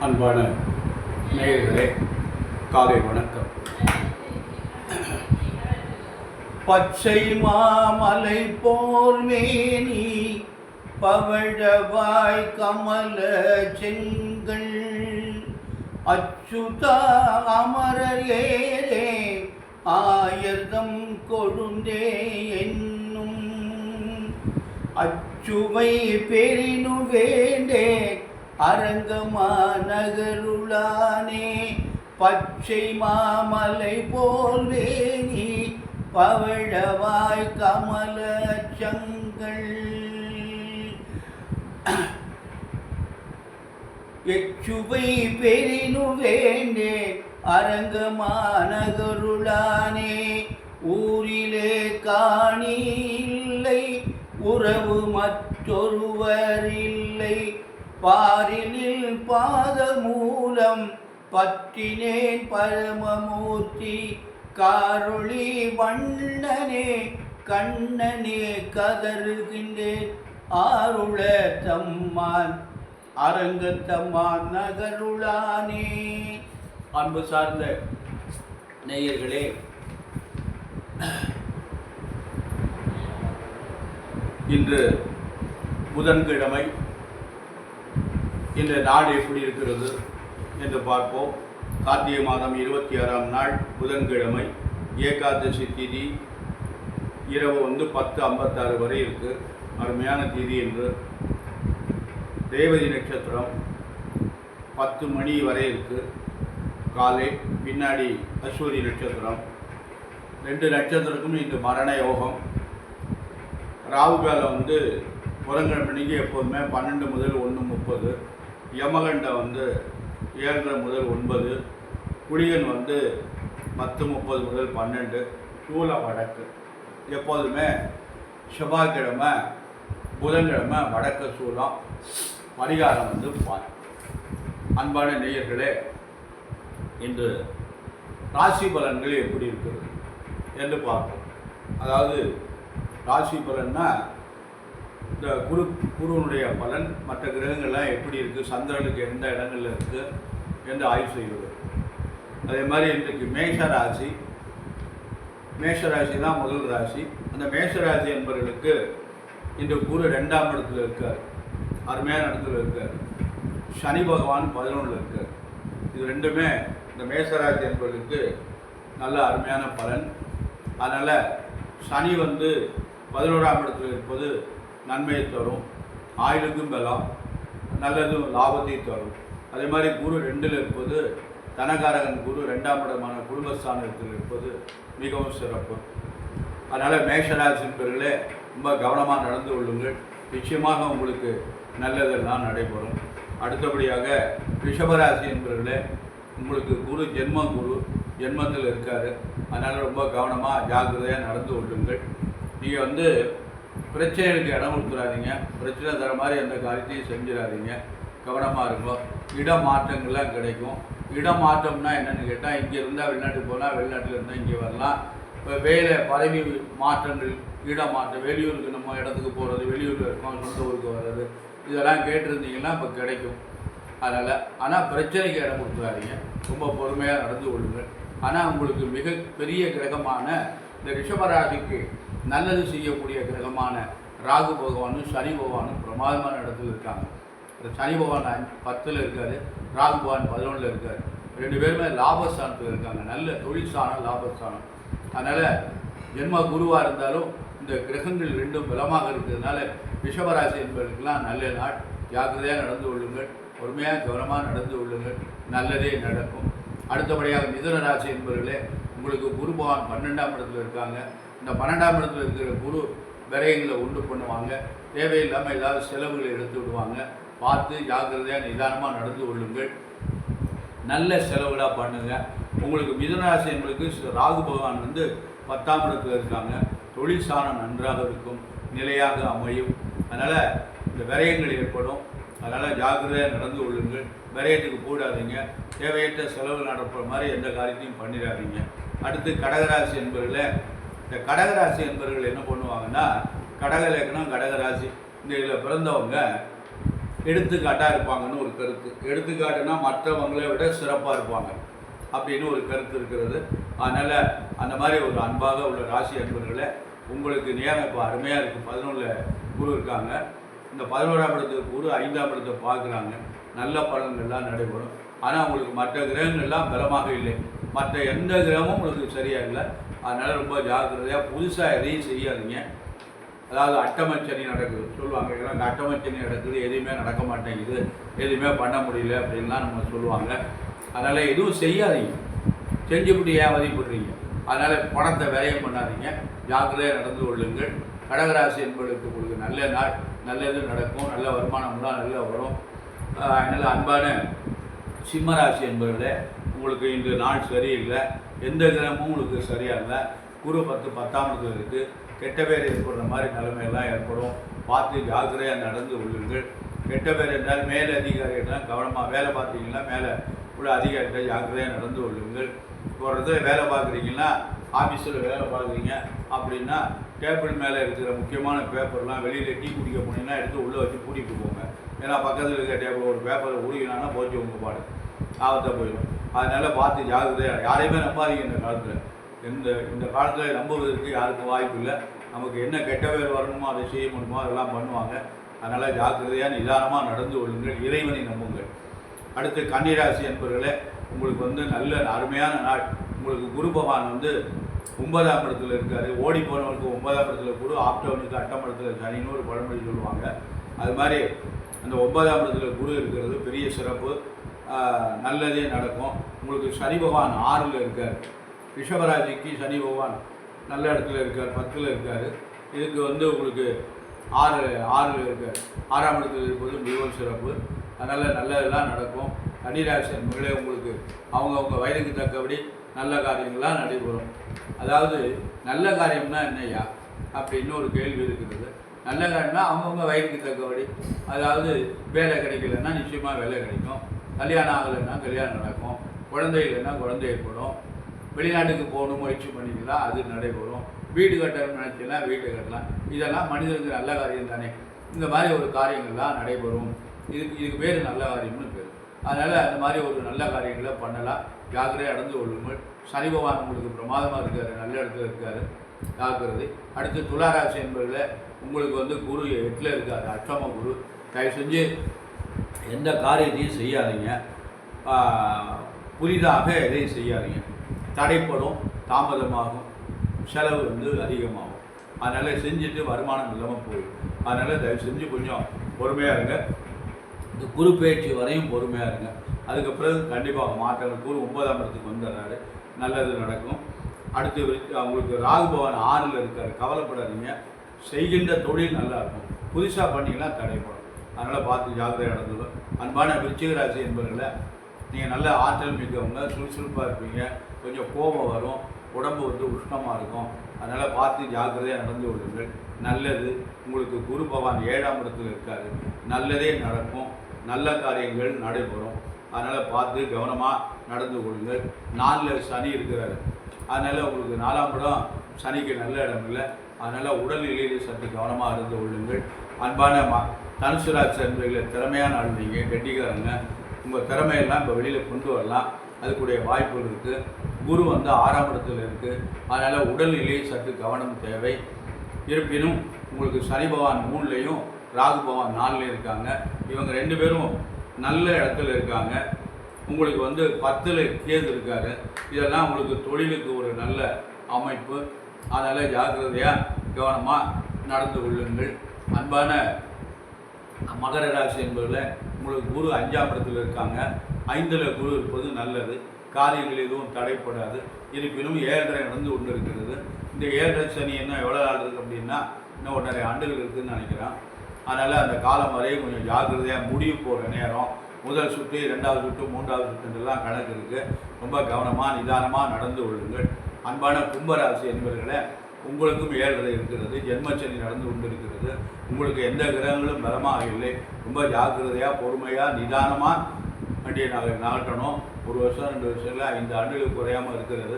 அன்பான நேயர்களே, காலை வணக்கம். பச்சை மாமலை போல் மேனி பவழவாய் கமல செங்கல் அச்சுதா அமரர் ஏரே ஆயர்தம் கொழுந்தே என்னும் அச்சுவை பெரினு வேண்டே அரங்கமா நகருளானே பச்சை மாமலை போல் வேணி பவழவாய் கமல சங்கள் எச்சுவை பெரினு வேண்டே அரங்கமா நகருளானே ஊரிலே காணி இல்லை உறவு மற்றொருவர் இல்லை பாரினில் பாத மூலம் பற்றினேன் பரமமூர்த்தி காரொளி வண்ணனே கண்ணனே கதறுகின்றேன் ஆருள தம்மான் அரங்கத்தம்மான் நகருளானே. அன்பு சார்ந்த நேயர்களே, இன்று புதன்கிழமை. இந்த நாடு எப்படி இருக்கிறது என்று பார்ப்போம். கார்த்திகை மாதம் 26ஆம் நாள் புதன்கிழமை, ஏகாதசி திதி. இரவு 10:56 வரை இருக்குது. அருமையான திதி என்று. ரேவதி நட்சத்திரம் 10 மணி வரை இருக்குது காலை. பின்னாடி அஸ்வதி நட்சத்திரம். 2 நட்சத்திரக்கும் இன்று மரண யோகம். ராகு காலம் புதன்கிழமைக்கு எப்போதுமே 12 முதல் 1:30. யமகண்டம் 7:30 முதல் 9. குளிகன் 10:30 முதல் 12. சூல வடக்கு. எப்போதுமே செவ்வாய்க்கிழமை புதன்கிழமை வடக்கு சூலம். பரிகாரம் பால். அன்பான நேயர்களே, இன்று ராசி பலன்கள் எப்படி இருக்கிறது என்று பார்ப்போம். அதாவது ராசி பலன்னா இந்த குருவனுடைய பலன், மற்ற கிரகங்கள்லாம் எப்படி இருக்குது, சந்திரனுக்கு எந்த இடங்களில் இருக்குது என்று ஆய்வு செய்வது. அதே மாதிரி இன்றைக்கு மேஷராசி தான் முதல் ராசி. அந்த மேஷராசி என்பவர்களுக்கு இன்று குரு 2ஆம் இடத்துல இருக்கார். அருமையான இடத்துல இருக்கார். சனி பகவான் 11ல் இருக்கார். இது ரெண்டுமே இந்த மேஷராசி என்பவர்களுக்கு நல்ல அருமையான பலன். அதனால் சனி 11ஆம் இடத்துல இருப்பது நன்மையை தரும், ஆயுளுக்கும் பலம், நல்லது லாபத்தை தரும். அதே மாதிரி குரு 2ல் இருப்பது தனகாரகன் குரு 2ஆம் இடமான குடும்பஸ்தானத்தில் இருப்பது மிகவும் சிறப்பு. அதனால் மேஷராசி என்பவர்களே ரொம்ப கவனமாக நடந்து கொள்ளுங்கள். நிச்சயமாக உங்களுக்கு நல்லதெல்லாம் நடைபெறும். அடுத்தபடியாக ரிஷபராசி என்பவர்களே, உங்களுக்கு குரு ஜென்மத்தில் இருக்கார். அதனால் ரொம்ப கவனமாக ஜாக்கிரதையாக நடந்து கொள்ளுங்கள். நீங்கள் பிரச்சனைகளுக்கு இடம் கொடுத்துடாதீங்க. பிரச்சனை தர மாதிரி எந்த காரியத்தையும் செஞ்சிடாதீங்க. கவனமாக இருக்கும். இடமாற்றங்கள்லாம் கிடைக்கும். இடமாற்றம்னா என்னென்னு கேட்டால், இங்கே இருந்தால் வெளிநாட்டுக்கு போனால், வெளிநாட்டில் இருந்தால் இங்கே வரலாம். இப்போ வேலை பதவி மாற்றங்கள், இடமாற்றம், வெளியூருக்கு நம்ம இடத்துக்கு போகிறது, வெளியூரில் இருக்கோம் சொந்த ஊருக்கு வர்றது, இதெல்லாம் கேட்டிருந்தீங்கன்னா இப்போ கிடைக்கும். அதனால் ஆனால் பிரச்சனைக்கு இடம் கொடுத்துடாதீங்க. ரொம்ப பொறுமையாக நடந்து கொள்ளுங்கள். ஆனால் உங்களுக்கு மிக பெரிய கிரகமான இந்த ரிஷபராசிக்கு நல்லது செய்யக்கூடிய கிரகமான ராகு பகவானும் சனி பகவானும் பிரமாதமான இடத்துல இருக்காங்க. சனி பகவான் 10ல் இருக்கார், ராகு பகவான் 11ல் இருக்கார். 2 பேருமே லாபஸ்தானத்தில் இருக்காங்க. நல்ல தொழில்ஸ்தானம், லாபஸ்தானம். அதனால் ஜென்ம குருவாக இருந்தாலும் இந்த கிரகங்கள் 2ம் பலமாக இருக்கிறதுனால ரிஷபராசி என்பதற்கெல்லாம் நல்ல நாள். ஜாக்கிரதையாக நடந்து கொள்ளுங்கள். பொறுமையாக கவனமாக நடந்து கொள்ளுங்கள். நல்லதே நடக்கும். அடுத்தபடியாக மிதுன ராசி என்பவர்களே, உங்களுக்கு குரு பகவான் 12ஆம் இடத்துல இருக்காங்க. இந்த 12ஆம் இடத்துல இருக்கிற குரு விரயங்களை உண்டு பண்ணுவாங்க. தேவையில்லாமல் ஏதாவது செலவுகளை எடுத்து விடுவாங்க. பார்த்து ஜாக்கிரதையாக நிதானமாக நடந்து கொள்ளுங்கள். நல்ல செலவுகளாக பண்ணுங்கள். உங்களுக்கு மிதுனராசி என்பதுக்கு ராகு பகவான் 10ஆம் இடத்துல இருக்காங்க. தொழில் ஸ்தானம் நன்றாக இருக்கும், நிலையாக அமையும். அதனால் இந்த விரயங்கள் ஏற்படும். அதனால் ஜாக்கிரதையாக நடந்து கொள்ளுங்கள். விரயத்துக்கு போடாதீங்க. தேவையற்ற செலவு நடப்புற மாதிரி எந்த காரியத்தையும் பண்ணிடாதீங்க. அடுத்து கடகராசி என்பவர்களே, இந்த கடகராசி என்பவர்கள் என்ன பண்ணுவாங்கன்னா, கடக லக்னம் கடகராசி இந்த இதில் பிறந்தவங்க எடுத்துக்காட்டாக இருப்பாங்கன்னு ஒரு கருத்து. எடுத்துக்காட்டுனா மற்றவங்களை விட சிறப்பாக இருப்பாங்க அப்படின்னு ஒரு கருத்து இருக்கிறது. அதனால் அந்த மாதிரி ஒரு அன்பாக உள்ள ராசி அன்பர்களை உங்களுக்கு நேரம் இப்போ அருமையாக இருக்குது. 11 குரு இருக்காங்க. இந்த 11ஆம் இடத்துக்கு குரு 5ஆம் இடத்தை பார்க்குறாங்க. நல்ல பலன்கள்லாம் நடைபெறும். ஆனால் உங்களுக்கு மற்ற கிரகங்கள்லாம் பலமாக இல்லை. மற்ற எந்த கிரகமும் உங்களுக்கு சரியாக இல்லை. அதனால் ரொம்ப ஜாக்கிரதையாக புதுசாக எதையும் செய்யாதீங்க. அதாவது அட்டமச்சனி நடக்குது சொல்லுவாங்க. ஏன்னா இந்த அட்டமச்சனி நடக்குது, எதுவுமே நடக்க மாட்டேங்குது, எதுவுமே பண்ண முடியல அப்படின்லாம் நம்ம சொல்லுவாங்க. அதனால் எதுவும் செய்யாதீங்க. செஞ்சுவிட்டு ஏன் வதிப்படுறீங்க? அதனால் பணத்தை விரயம் பண்ணாதீங்க. ஜாக்கிரதையாக நடந்து கொள்ளுங்கள். கடகராசி என்பதற்கு உங்களுக்கு நல்ல நாள், நல்லது நடக்கும், நல்ல வருமானம்லாம் நல்லா வரும். அதனால் அன்பான சிம்மராசி என்பதில் உங்களுக்கு இந்த நாள் சரியில்லை. எந்த கிரகமும் உங்களுக்கு சரியாக இல்லை. குரு 10ஆம் இடத்துல இருக்குது. கெட்ட பேர் ஏற்படுற மாதிரி நிலைமையெல்லாம் ஏற்படும். பார்த்து ஜாக்கிரதையாக நடந்து கொள்ளுங்கள். கெட்ட பேர் என்றால் மேலே அதிகாரிகிட்ட கவனமாக வேலை பார்த்தீங்கன்னா மேலே உள்ள அதிகாரிகிட்ட ஜாக்கிரதையாக நடந்து கொள்ளுங்கள். ஒரு இடத்துல வேலை பார்க்குறீங்கன்னா, ஆஃபீஸில் வேலை பார்க்குறீங்க அப்படின்னா டேபிள் மேலே இருக்கிற முக்கியமான பேப்பர்லாம் வெளியில் டீ குடிக்க போனீங்கன்னா எடுத்து உள்ளே வச்சு பூட்டிட்டு போங்க. ஏன்னா பக்கத்தில் இருக்கிற டேபிள் ஒரு பேப்பரை உருகினான்னா போச்சு உங்கள் பாடு, ஆபத்தை போயிடும். அதனால் பார்த்து ஜாக்கிரதையாக யாரையுமே நம்பாதீங்க. இந்த காலத்தில் நம்புவதற்கு யாருக்கும் வாய்ப்பு இல்லை. நமக்கு என்ன கெட்ட பேர் வரணுமோ அதை செய்ய முடியுமோ அதெல்லாம் பண்ணுவாங்க. அதனால் ஜாக்கிரதையாக நிதானமாக நடந்து கொள்ளுங்கள். இறைவனை நம்புங்கள். அடுத்து கன்னிராசி என்பவர்களே உங்களுக்கு நல்ல அருமையான நாள். உங்களுக்கு குரு பகவான் 9ஆம் இடத்துல இருக்கார். ஓடி போனவனுக்கு 9ஆம் இடத்துல குரு, ஆப்டவனுக்கு 8ஆம் இடத்துல சனின்னு ஒரு பழமொழி சொல்லுவாங்க. அது மாதிரி அந்த 9ஆம் இடத்துல குரு இருக்கிறது பெரிய சிறப்பு. நல்லதே நடக்கும். உங்களுக்கு சனி பகவான் 6ல் இருக்கார். ரிஷபராசிக்கு சனி பகவான் நல்ல இடத்துல இருக்கார், 10ல் இருக்கார். இதுக்கு உங்களுக்கு 6ல் இருக்கார். 6ஆம் இடத்துல இருப்பது மிகவும் சிறப்பு. அதனால் நல்லதெல்லாம் நடக்கும். கன்னிராசி மகளே உங்களுக்கு அவங்கவுங்க வயதுக்கு தக்கபடி நல்ல காரியங்கள்லாம் நடைபெறும். அதாவது நல்ல காரியம்னா என்னையா அப்படின்னு ஒரு கேள்வி இருக்கிறது. நல்ல காரியம்னா அவங்கவுங்க வயதுக்கு தக்கபடி, அதாவது வேலை கிடைக்கலன்னா நிச்சயமாக வேலை கிடைக்கும், கல்யாணம் ஆகலைன்னா கல்யாணம் நடக்கும், குழந்தை இல்லைன்னா குழந்தை ஏற்படும், வெளிநாட்டுக்கு போகணும் முயற்சி பண்ணிக்கலாம் அது நடைபெறும், வீடு கட்டணும்னு நினச்சினா வீடு கட்டலாம். இதெல்லாம் மனிதனுக்கு நல்ல காரியம் தானே. இந்த மாதிரி ஒரு காரியங்கள்லாம் நடைபெறும். இதுக்கு பேர் நல்ல காரியம்னு பேர். அதனால் அந்த மாதிரி ஒரு நல்ல காரியங்களை பண்ணலாம். ஜாக்கிரதையாக நடந்து கொள்ளுங்கள். சனி பகவான் உங்களுக்கு பிரமாதமாக இருக்கார், நல்ல இடத்துல இருக்கார், ஜாக்கிரதை. அடுத்து துளாராசி என்பதில் உங்களுக்கு குரு 8ல் இருக்கார், அஷ்டம குரு. தயவு செஞ்சு எந்த காரியத்தையும் செய்யாதீங்க, புதிதாக எதையும் செய்யாதீங்க. தடைப்படும், தாமதமாகும், செலவு அதிகமாகும். அதனால் செஞ்சுட்டு வருமானம் இல்லாமல் போயிடும். அதனால் தயவு செஞ்சு கொஞ்சம் பொறுமையாக இருங்க. இந்த குரு பயிற்சி வரையும் பொறுமையாக இருங்க. அதுக்கு பிறகு கண்டிப்பாக மாற்றங்கள். குரு 9ஆம் இடத்துக்கு வந்துடுறாரு, நல்லது நடக்கும். அடுத்து உங்களுக்கு ராகு பகவான் 6ல் இருக்கார். கவலைப்படாதீங்க. செய்கின்ற தொழில் நல்லா இருக்கும். புதுசாக பண்ணிங்கன்னா தடைப்படும். அதனால் பார்த்து ஜாக்கிரதையாக நடந்துடும். அன்பான விருச்சிக ராசி என்பவர்களை நீங்கள் நல்ல ஆற்றல் மிக்கவங்க, சுறுசுறுப்பாக இருப்பீங்க. கொஞ்சம் கோபம் வரும், உடம்பு உஷ்ணமாக இருக்கும். அதனால் பார்த்து ஜாக்கிரதையாக நடந்து கொள்ளுங்கள். நல்லது. உங்களுக்கு குரு பகவான் 7ஆம் இடத்துல இருக்கார். நல்லதே நடக்கும், நல்ல காரியங்கள் நடைபெறும். அதனால் பார்த்து கவனமாக நடந்து கொள்ளுங்கள். 4ல் சனி இருக்கிறாரு. அதனால் உங்களுக்கு 4ஆம் இடம் சனிக்கு நல்ல இடம் இல்லை. அதனால் உடல்நிலையில் சற்று கவனமாக இருந்து கொள்ளுங்கள். அன்பான தனுசு ராசி என்பவர்களை திறமையான ஆள், நீங்கள் கெட்டிக்காரங்க. உங்கள் திறமையெல்லாம் இப்போ வெளியில் கொண்டு வரலாம். அதுக்குடைய வாய்ப்புகள் இருக்குது. குரு 6ஆம் இடத்துல இருக்குது. அதனால் உடல்நிலையை சற்று கவனம் தேவை. இருப்பினும் உங்களுக்கு சனி பகவான் 3லையும் ராகு பகவான் 4லையும் இருக்காங்க. இவங்க 2 பேரும் நல்ல இடத்துல இருக்காங்க. உங்களுக்கு 10ல் கேது இருக்கார். இதெல்லாம் உங்களுக்கு தொழிலுக்கு ஒரு நல்ல அமைப்பு. அதனால் ஜாக்கிரதையாக கவனமாக நடந்து கொள்ளுங்கள். அன்பான மகர ராசி என்பதில் உங்களுக்கு குரு 5ஆம் இடத்துல இருக்காங்க. 5ல் குரு இருப்பது நல்லது. காரியங்கள் எதுவும் தடைப்படாது. இருப்பினும் 7.5 நடந்து கொண்டு இருக்கிறது. இந்த 7.5 சனி எவ்வளோ நாள் இருக்குது அப்படின்னா இன்னும் 1.5 ஆண்டுகள் இருக்குதுன்னு நினைக்கிறேன். அதனால் அந்த காலம் வரையும் கொஞ்சம் ஜாக்கிரதையாக முடிவு போகிற நேரம். முதல் சுற்று, 2வது சுற்று, 3வது சுற்றுலாம் கணக்கு இருக்குது. ரொம்ப கவனமாக நிதானமாக நடந்து கொள்ளுங்கள். அன்பான கும்பராசி என்பவர்களை உங்களுக்கும் 7.5 இருக்கிறது. ஜென்மச்சனி நடந்து கொண்டு இருக்கிறது. உங்களுக்கு எந்த கிரகங்களும் பலமாக இல்லை. ரொம்ப ஜாக்கிரதையாக பொறுமையாக நிதானமாக வண்டியை நகட்டணும். 1 வருஷம் 2 வருஷம் இல்லை, 5 ஆண்டுகளுக்கு குறையாமல் இருக்கிறது.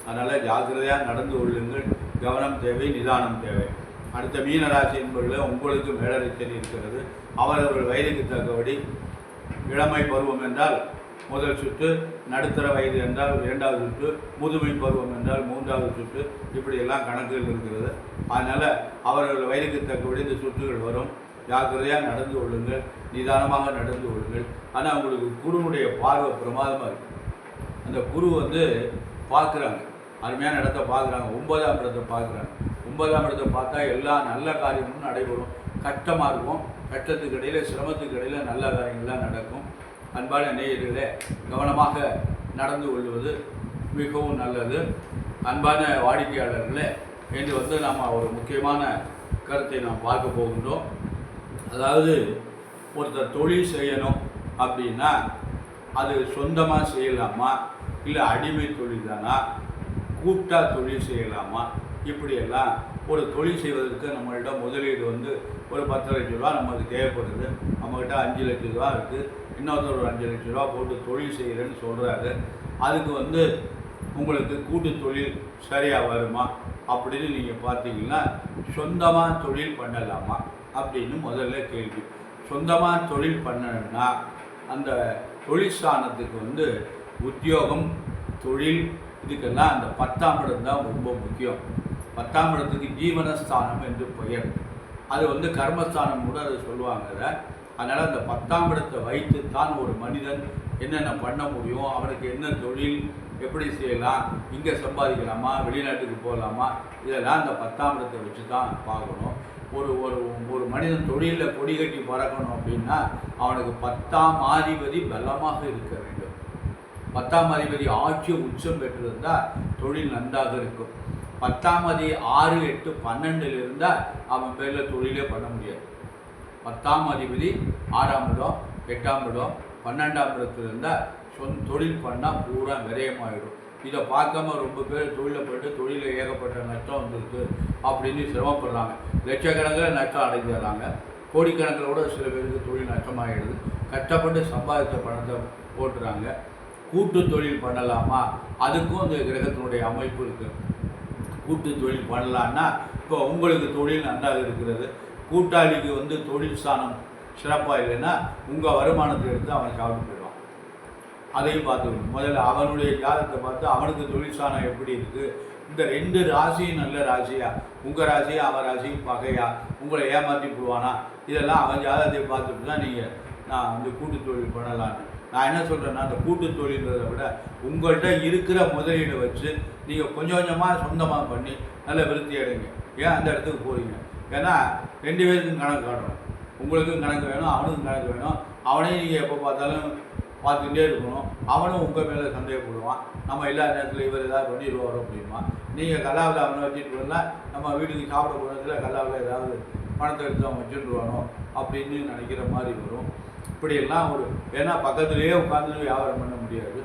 அதனால் ஜாக்கிரதையாக நடந்து கொள்ளுங்கள். கவனம் தேவை, நிதானம் தேவை. அடுத்த மீன ராசி என்பவர்கள் உங்களுக்கு மேலரை சனி இருக்கிறது. அவரவர்கள் வயதுக்கு தக்கபடி இளமை பருவம் என்றால் முதல் சுற்று, நடுத்தர வயது என்றால் 2வது சுற்று, முதுமை பருவம் என்றால் 3வது சுற்று, இப்படியெல்லாம் கணக்குகள் இருக்கிறது. அதனால் அவர்கள் வயதுக்கு தக்கபடி இந்த சுற்றுகள் வரும். ஜாக்கிரதையாக நடந்து கொள்ளுங்கள், நிதானமாக நடந்து கொள்ளுங்கள். ஆனால் உங்களுக்கு குருவுடைய பார்வை பிரமாதமாக இருக்குது. அந்த குரு பார்க்குறாங்க, அருமையான இடத்த பார்க்குறாங்க, 9ஆம் இடத்தை பார்க்குறாங்க. 9ஆம் இடத்தை பார்த்தா எல்லா நல்ல காரியமும் நடைபெறும். கஷ்டமாக இருக்கும், கஷ்டத்துக்கு இடையில் சிரமத்துக்கு இடையில் நல்ல காரியங்கள்லாம் நடக்கும். அன்பான நேயர்களே, கவனமாக நடந்து கொள்வது மிகவும் நல்லது. அன்பான வாடிக்கையாளர்களே, இன்று நாம் ஒரு முக்கியமான கருத்தை நாம் பார்க்க போகின்றோம். அதாவது ஒருத்தர் தொழில் செய்யணும் அப்படின்னா அது சொந்தமாக செய்யலாமா, இல்லை அடிமை தொழில் தானா, கூட்டாக தொழில் செய்யலாமா, இப்படியெல்லாம் ஒரு தொழில் செய்வதற்கு நம்மள்கிட்ட முதலீடு ஒரு 10 லட்ச ரூபா நமக்கு தேவைப்படுது. நம்மக்கிட்ட 5 லட்ச ரூபா இருக்குது. இன்னொருத்தர் ஒரு 5 லட்ச ரூபா போட்டு தொழில் செய்கிறேன்னு சொல்கிறாரு. அதுக்கு உங்களுக்கு கூட்டு தொழில் சரியாக வருமா அப்படின்னு நீங்கள் பார்த்தீங்கன்னா சொந்தமாக தொழில் பண்ணலாமா அப்படின்னு முதல்ல கேள்வி. சொந்தமாக தொழில் பண்ணணும்னா அந்த தொழிற்சானத்துக்கு உத்தியோகம், தொழில், இதுக்கெல்லாம் அந்த 10ஆம் இடம் தான் ரொம்ப முக்கியம். 10ஆம் இடத்துக்கு ஜீவனஸ்தானம் என்று பெயர். அது கர்மஸ்தானம் கூட அதை சொல்லுவாங்க. அதனால் அந்த 10ஆம் இடத்தை வைத்து தான் ஒரு மனிதன் என்னென்ன பண்ண முடியும், அவனுக்கு என்ன தொழில், எப்படி செய்யலாம், இங்கே சம்பாதிக்கலாமா, வெளிநாட்டுக்கு போகலாமா, இதெல்லாம் அந்த 10ஆம் இடத்தை வச்சு தான் பார்க்கணும். ஒரு ஒரு ஒரு மனிதன் தொழிலில் கொடி கட்டி பறக்கணும் அப்படின்னா அவனுக்கு 10ஆம் அதிபதி பலமாக இருக்க வேண்டும். 10ஆம் அதிபதி ஆட்சி உச்சம் பெற்றிருந்தால் தொழில் நன்றாக இருக்கும். 10ஆம் அதிபதி 6, 8, 12 இருந்தால் அவன் பேரில் தொழிலே பண்ண முடியாது. 10ஆம் அதிபதி 6ஆம் இடம், 8ஆம் இடம், 12ஆம் இடத்துல இருந்தால் தொழில் பண்ணால் பூரா விரயமாகிடும். இதை பார்க்காம ரொம்ப பேர் தொழிலை போய்ட்டு தொழிலில் ஏகப்பட்ட நஷ்டம் வந்துருக்கு அப்படின்னு சிரமப்படுறாங்க. லட்சக்கணக்கில் நஷ்டம் அடைஞ்சிடறாங்க. கோடிக்கணக்கில் கூட சில பேருக்கு தொழில் நஷ்டமாகிடுது. கஷ்டப்பட்டு சம்பாதித்த பணத்தை போட்டுறாங்க. கூட்டு தொழில் பண்ணலாமா, அதுக்கும் இந்த கிரகத்தினுடைய அமைப்பு இருக்குது. கூட்டு தொழில் பண்ணலான்னா இப்போ உங்களுக்கு தொழில் நன்றாக இருக்கிறது, கூட்டாளிக்கு தொழில் ஸ்தானம் சிறப்பாக இல்லைன்னா உங்கள் வருமானத்தை எடுத்து அவன் சாப்பிட்டு போயிடுவான். அதையும் பார்த்துக்கணும். முதல்ல அவனுடைய ஜாதகத்தை பார்த்து அவனுக்கு தொழில் ஸ்தானம் எப்படி இருக்குது, இந்த 2 ராசியும் நல்ல ராசியா, உங்கள் ராசியா அவன் ராசியும் பகையா, உங்களை ஏமாற்றி போடுவானா, இதெல்லாம் அவன் ஜாதகத்தை பார்த்துட்டு தான் நீங்கள் நான் கூட்டு தொழில் பண்ணலான்னு. நான் என்ன சொல்கிறேன்னா, அந்த கூட்டு தொழில்ன்றதை விட உங்கள்கிட்ட இருக்கிற முதலீடை வச்சு நீங்கள் கொஞ்சம் கொஞ்சமாக சொந்தமாக பண்ணி நல்ல விருத்தி அடைங்க. ஏன் அந்த இடத்துக்கு போகிறீங்க? ஏன்னா 2 பேருக்கும் கணக்கு காட்டணும். உங்களுக்கும் கணக்கு வேணும், அவனுக்கும் கணக்கு வேணும். அவனையும் நீங்கள் எப்போ பார்த்தாலும் பார்த்துக்கிட்டே இருக்கணும். அவனும் உங்கள் மேலே சந்தேகப்படுவான். நம்ம எல்லா நேரத்தில் இவர் ஏதாவது பண்ணிடுவாரோ அப்படிமா. நீங்கள் கல்லாவில் அவனை வச்சுட்டு போனால் நம்ம வீட்டுக்கு சாப்பிட போகிறதுல கல்லாவில் ஏதாவது பணத்தை எடுத்து அவன் வச்சுட்டுருவானோ அப்படின்னு நினைக்கிற மாதிரி வரும். இப்படியெல்லாம் ஏன்னா பக்கத்துலேயே உட்காந்து வியாபாரம் பண்ண முடியாது.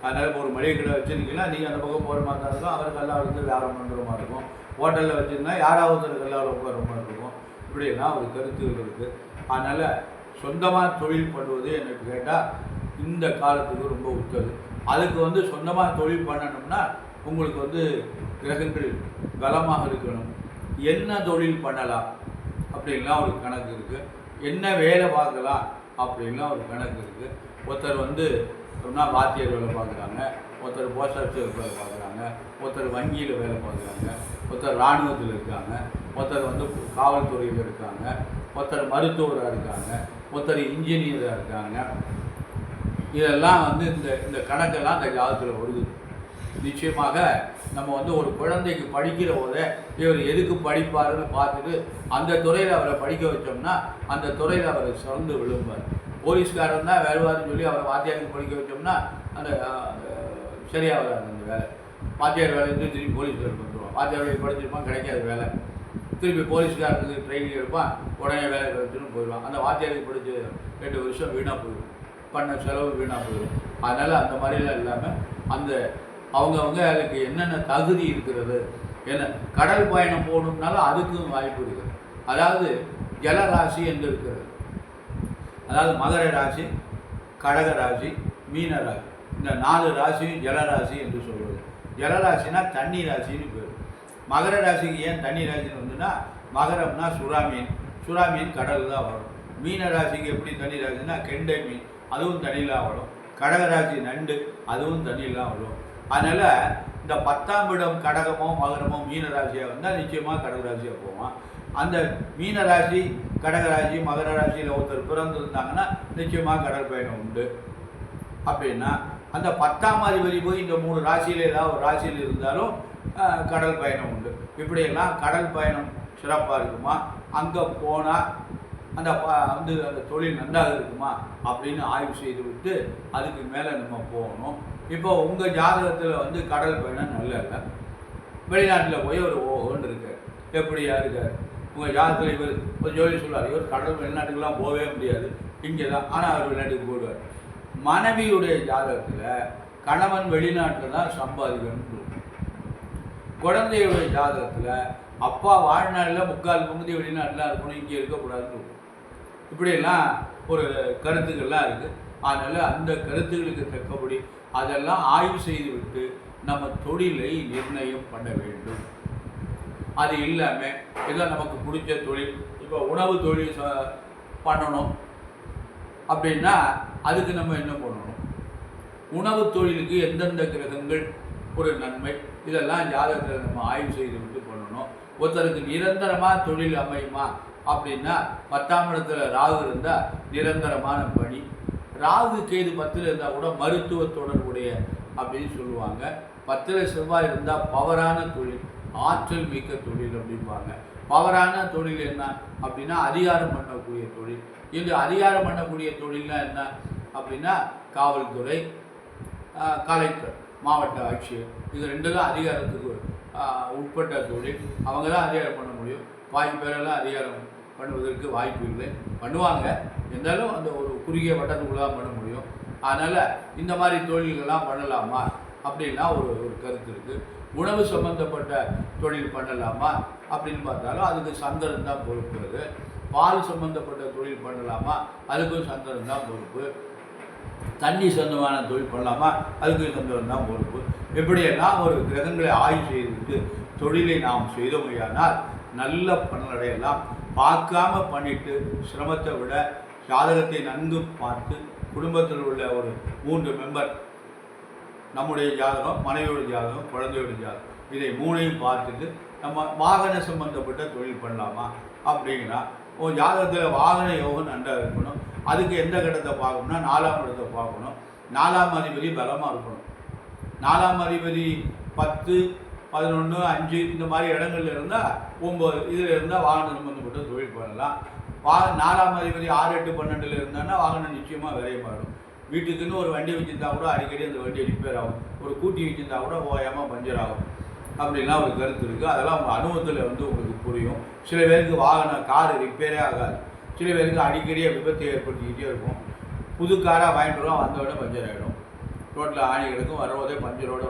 அதனால் ஒரு மளிகை கடை வச்சுருக்கீங்கன்னா நீங்கள் அந்த பக்கம் போகிற மாதிரி தான் இருக்கும், அவர் கல்லாவில் வியாபாரம் பண்ணுற மாதிரி இருக்கும். ஹோட்டலில் வச்சுருந்தா யாராவது ஒரு கல்லாவில் உட்கார மாதிரி இருக்கும். இப்படியெல்லாம் ஒரு கருத்துகள் இருக்குது. அதனால் சொந்தமாக தொழில் பண்ணுவது எனக்கு கேட்டால் இந்த காலத்துக்கு ரொம்ப உத்தது. அதுக்கு சொந்தமாக தொழில் பண்ணணும்னா உங்களுக்கு கிரகங்கள் பலமாக இருக்கணும். என்ன தொழில் பண்ணலாம் அப்படின்லாம் ஒரு கணக்கு இருக்குது. என்ன வேலை பார்க்கலாம் அப்படின்லாம் ஒரு கணக்கு இருக்குது. ஒருத்தர் சொன்னால் வாத்தியார் வேலை பார்க்குறாங்க, ஒருத்தர் போஸ்ட் ஆஃபீஸில் வேலை பார்க்குறாங்க, ஒருத்தர் வங்கியில் வேலை பார்க்குறாங்க, ஒருத்தர் இராணுவத்தில் இருக்காங்க, ஒருத்தர் காவல்துறையில் இருக்காங்க, ஒருத்தர் மருத்துவராக இருக்காங்க, ஒருத்தர் இன்ஜினியராக இருக்காங்க. இதெல்லாம் இந்த கணக்கெல்லாம் அந்த ஜாதகத்தில் வருது. நிச்சயமாக நம்ம ஒரு குழந்தைக்கு படிக்கிற போதே இவர் எதுக்கு படிப்பாருன்னு பார்த்துட்டு அந்த துறையில் அவரை படிக்க வச்சோம்னா அந்த துறையில் அவர் சிறந்து விழும்பார். போலீஸ்காரன் தான் வருவார்னு சொல்லி அவரை வாத்தியாருக்கு படிக்க வச்சோம்னா அந்த சரியாக வராது அந்த வேலை. வாத்தியார் வேலையிருந்து திரும்பி போலீஸ் வேலை வந்துடுவான். வாத்தியார் வேலை படிச்சிருப்பான், கிடைக்காது வேலை. திருப்பி போலீஸ்காரனுக்கு ட்ரைனிங் எடுப்பான், உடனே வேலை கிடைச்சுன்னு போயிடுவான். அந்த வாத்தியாருக்கு படித்து 2 வருஷம் வீணாக போயிடும், பண்ண செலவு வீணாக போயிடும். அதனால் அந்த மாதிரிலாம் இல்லாமல் அவங்கவுங்க அதுக்கு என்னென்ன தகுதி இருக்கிறது, என்ன கடல் பயணம் போகணும்னாலும் அதுக்கும் வாய்ப்பு இருக்குது. அதாவது ஜலராசி என்று இருக்கிறது. அதாவது மகர ராசி, கடக ராசி, மீன ராசி, இந்த 4 ராசியும் ஜலராசி என்று சொல்வது. ஜலராசினா தண்ணி ராசின்னு பேர். மகர ராசிக்கு ஏன் தண்ணி ராசின்னு வந்துன்னா மகரம்னா சுறா மீன், சுறா மீன் கடலில் தான் வரும். மீன ராசிக்கு எப்படி தனி ராசின்னா கெண்டை மீன், அதுவும் தண்ணியில் வரும். கடகராசி நண்டு, அதுவும் தண்ணியில் வரும். அதனால் இந்த 10ஆம் இடம் கடகமோ மகரமோ மீன ராசியாக வந்தால் நிச்சயமாக கடகராசியாக போவான். அந்த மீன ராசி கடகராசி மகர ராசியில் ஒருத்தர் பிறந்திருந்தாங்கன்னா நிச்சயமாக கடல் பயணம் உண்டு. அப்படின்னா அந்த 10ஆம் அதிபதி போய் இந்த 3 ராசியில் ஏதாவது ஒரு ராசியில் இருந்தாலும் கடல் பயணம் உண்டு. இப்படியெல்லாம் கடல் பயணம் சிறப்பாக இருக்குமா, அங்கே போனால் அந்த அந்த தொழில் நன்றாக இருக்குமா அப்படின்னு ஆய்வு செய்து விட்டு அதுக்கு மேலே நம்ம போகணும். இப்போ உங்கள் ஜாதகத்தில் கடல் பயணம் நல்ல இல்லை, வெளிநாட்டில் போய் ஒரு ஓஹோன்னு இருக்கார். எப்படியா இருக்கார் உங்கள் ஜாதகத்தில்? இவர் ஒரு ஜோதி சொல்லுவார், இவர் கடல் வெளிநாட்டுக்கெல்லாம் போகவே முடியாது, இங்கே தான். ஆனால் அவர் வெளிநாட்டுக்கு போடுவார். மனைவியுடைய ஜாதகத்தில் கணவன் வெளிநாட்டில் தான் சம்பாதிக்கணும். குழந்தையுடைய ஜாதகத்தில் அப்பா வாழ்நாளில் 3/4 பகுதி வெளிநாட்டில் இருக்கணும், இங்கே இருக்கக்கூடாதுன்னு இருக்கும். இப்படியெல்லாம் ஒரு கருத்துக்கள்லாம் இருக்குது. அதனால் அந்த கருத்துக்களுக்கு தக்கபடி அதெல்லாம் ஆய்வு செய்துவிட்டு நம்ம தொழிலை நிர்ணயம் பண்ண வேண்டும். அது இல்லாமல் ஏதோ நமக்கு பிடிச்ச தொழில், இப்போ உணவு தொழில் பண்ணணும் அப்படின்னா அதுக்கு நம்ம என்ன பண்ணணும்? உணவு தொழிலுக்கு எந்தெந்த கிரகங்கள் ஒரு நன்மை, இதெல்லாம் ஜாதகத்தில் நம்ம ஆய்வு செய்து விட்டு பண்ணணும். ஒருத்தருக்கு நிரந்தரமாக தொழில் அமையுமா அப்படின்னா 10ஆம் இடத்துல ராகு இருந்தால் நிரந்தரமான பணி. ராகு கேது 10ல் இருந்தால் கூட மருத்துவ தொடர்புடைய அப்படின்னு சொல்லுவாங்க. 10ல் செவ்வாய் இருந்தால் பவரான தொழில், ஆற்றல் மிக்க தொழில் அப்படிம்பாங்க. பவரான தொழில் என்ன அப்படின்னா அதிகாரம் பண்ணக்கூடிய தொழில். இது அதிகாரம் பண்ணக்கூடிய தொழில்னா என்ன அப்படின்னா காவல்துறை, கலெக்டர், மாவட்ட ஆட்சியர், இது 2 தான் அதிகாரத்துக்கு உட்பட்ட தொழில். அவங்க தான் அதிகாரம் பண்ண முடியும். பாதி பேரெல்லாம் அதிகாரம் பண்ணுவதற்கு வாய்ப்பு இல்லை, பண்ணுவாங்க, இருந்தாலும் அந்த ஒரு குறுகிய வட்டத்துக்குள்ளே தான் பண்ண முடியும். அதனால் இந்த மாதிரி தொழில்கள்லாம் பண்ணலாமா அப்படின்னா ஒரு கருத்து இருக்குது. உணவு சம்பந்தப்பட்ட தொழில் பண்ணலாமா அப்படின்னு பார்த்தாலும் அதுக்கு சந்திரன் தான் பொறுப்பு. பால் சம்பந்தப்பட்ட தொழில் பண்ணலாமா, அதுக்கும் சந்திரன் தான் பொறுப்பு. தண்ணி சொந்தமான தொழில் பண்ணலாமா, அதுக்கு சந்திரன் தான் பொறுப்பு. இப்படியெல்லாம் ஒரு கிரகங்களை ஆய்வு செய்துவிட்டு தொழிலை நாம் செய்தோமையானால் நல்ல பலனடையலாம். பார்க்காம பண்ணிட்டு சிரமத்தை விட ஜாதகத்தை நன்கு பார்த்து குடும்பத்தில் உள்ள ஒரு 3 மெம்பர், நம்முடைய ஜாதகம், மனைவியோட ஜாதகம், குழந்தையோட ஜாதகம், இதை 3ஐயும் பார்த்துட்டு நம்ம வாகன சம்பந்தப்பட்ட தொழில் பண்ணலாமா அப்படின்னா ஒரு ஜாதகத்தில் வாகன யோகம் நன்றாக இருக்கணும். அதுக்கு எந்த கட்டத்தை பார்க்கணும்னா 4ஆம் இடத்தை பார்க்கணும். 4ஆம் அதிபதி பலமாக இருக்கணும். 4ஆம் அதிபதி 10, 11, 5 இந்த மாதிரி இடங்கள்ல இருந்தால் 9 இதில் இருந்தால் வாகனம் சம்பந்தப்பட்ட தொழில் பண்ணலாம். 4ஆம் அதிபதி 6, 8, 12 இருந்தாங்கன்னா வாகனம் நிச்சயமாக விரையமாகும். வீட்டுக்குன்னு ஒரு வண்டி வச்சுருந்தா கூட அடிக்கடி அந்த வண்டி ரிப்பேர் ஆகும். ஒரு கூட்டி வச்சுருந்தா கூட ஓயாமல் பஞ்சர் ஆகும். அப்படின்லாம் ஒரு கருத்து இருக்குது. அதெல்லாம் உங்கள் அனுபவத்தில் உங்களுக்கு புரியும். சில பேருக்கு காரு ரிப்பேரே ஆகாது. சில பேருக்கு அடிக்கடியே விபத்தை ஏற்படுத்திக்கிட்டே இருக்கும். புது காராக வாங்கிட்டு வருவோம், வந்தோடனே பஞ்சர் ஆகிடும். ரோட்டில் ஆணி கிடக்கும், வருவதே பஞ்சரோடு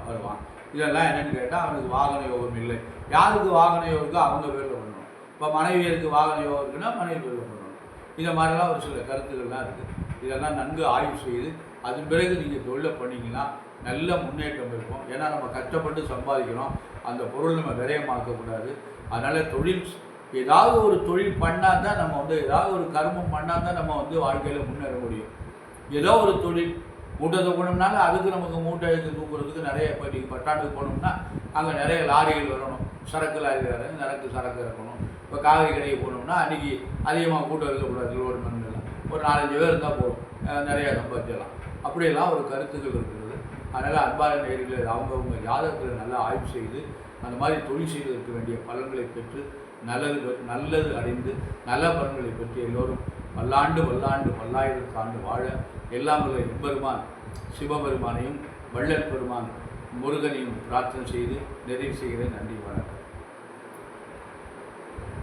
வருவான். இதெல்லாம் என்னென்னு கேட்டால் அவனுக்கு வாகன யோகம் இல்லை. யாருக்கு வாகன யோகோ அவங்க பேரில் பண்ணணும். இப்போ மனைவியருக்கு வாகன யோகம் இருக்குன்னா மனைவி பேரில் பண்ணணும். இந்த மாதிரிலாம் ஒரு சில கருத்துக்கள்லாம் இருக்குது. இதெல்லாம் நன்கு ஆய்வு செய்து அதன் பிறகு நீங்கள் தொழிலை பண்ணிங்கன்னா நல்ல முன்னேற்றம் இருக்கும். ஏன்னா நம்ம கஷ்டப்பட்டு சம்பாதிக்கணும், அந்த பொருள் நம்ம விரயமாக்கக்கூடாது. அதனால் தொழில் ஏதாவது ஒரு தொழில் பண்ணால் தான் நம்ம ஏதாவது ஒரு கர்மம் பண்ணால் தான் நம்ம வாழ்க்கையில் முன்னேற முடியும். ஏதோ ஒரு தொழில் மூட்டை போனோம்னால அதுக்கு நமக்கு மூட்டை எடுத்து தூக்குறதுக்கு நிறைய, இப்போ நீங்கள் பட்டாண்டுக்கு போனோம்னா அங்கே நிறைய லாரிகள் வரணும், சரக்கு லாரி சரக்கு இறக்கணும். இப்போ காவிரி கடைக்கு போனோம்னா அன்றைக்கி அதிகமாக கூட்டம் இருக்கக்கூடாது, லோடு மண்ணில் ஒரு 4-5 பேர் இருந்தால் போதும், நிறையா சம்பாதிச்சிடலாம். அப்படியெல்லாம் ஒரு கருத்துக்கள் இருக்கிறது. அதனால் அன்பான நேயர்களே, அவங்கவுங்க ஜாதகத்தில் நல்லா ஆய்வு செய்து அந்த மாதிரி தொழில் செய்வதற்கு வேண்டிய பலன்களை பெற்று நல்லது அடைந்து நல்ல பலன்களை பெற்று எல்லோரும் பல்லாண்டு பல்லாயிரத்து ஆண்டு வாழ எல்லாம் உள்ள எம்பெருமான் சிவபெருமானையும் வள்ளல் பெருமான் முருகனையும் பிரார்த்தனை செய்து நிறைவு செய்கிறேன். நன்றி, வணக்கம்.